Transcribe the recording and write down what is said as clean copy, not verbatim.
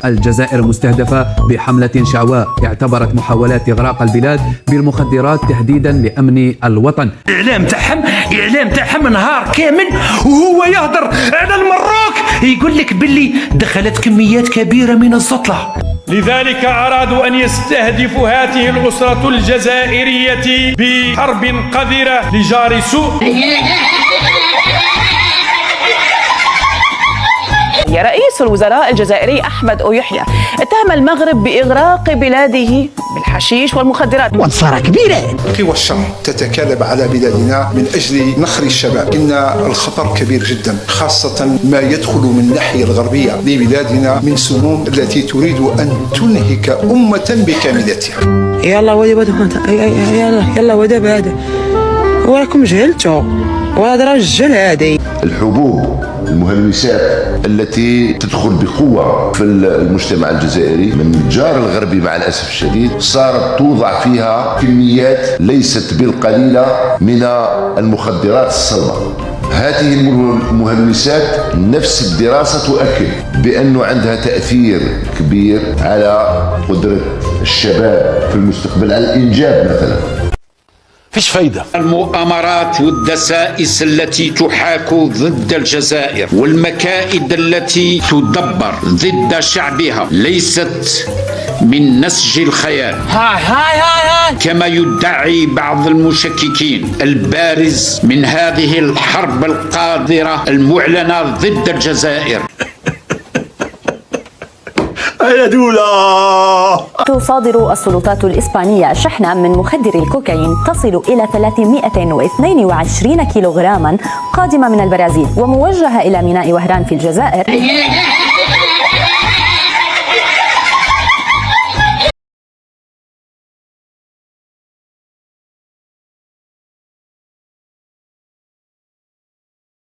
الجزائر مستهدفة بحملة شعواء اعتبرت محاولات إغراق البلاد بالمخدرات تهديدا لأمن الوطن. إعلام تاعهم نهار كامل وهو يهدر على المروك، يقول لك باللي دخلت كميات كبيرة من السطلة. لذلك أرادوا أن يستهدفوا هذه الأسرة الجزائرية بحرب قذرة لجار سوء. رئيس الوزراء الجزائري أحمد أويحيى اتهم المغرب بإغراق بلاده بالحشيش والمخدرات. وانصارة كبيرة. قوى الشر تتكالب على بلادنا من أجل نخر الشباب. إن الخطر كبير جدا، خاصة ما يدخل من الناحية الغربية لبلادنا من سموم التي تريد أن تنهك أمة بكاملتها. يلا ودب هذا وراكم جهلتوا، وهذا رجل هادي. الحبوب المهلوسات التي تدخل بقوة في المجتمع الجزائري من الجار الغربي مع الأسف الشديد صارت توضع فيها كميات ليست بالقليلة من المخدرات الصلبة. هذه المهلوسات نفس الدراسة تؤكد بأنه عندها تأثير كبير على قدرة الشباب في المستقبل على الإنجاب مثلا. فيش فايدة. المؤامرات والدسائس التي تحاك ضد الجزائر والمكائد التي تدبر ضد شعبها ليست من نسج الخيال كما يدعي بعض المشككين. البارز من هذه الحرب القاذرة المعلنة ضد الجزائر. يا دولة. تصادر السلطات الإسبانية شحنة من مخدر الكوكايين تصل إلى 322 كيلوغراما قادمة من البرازيل وموجهة إلى ميناء وهران في الجزائر.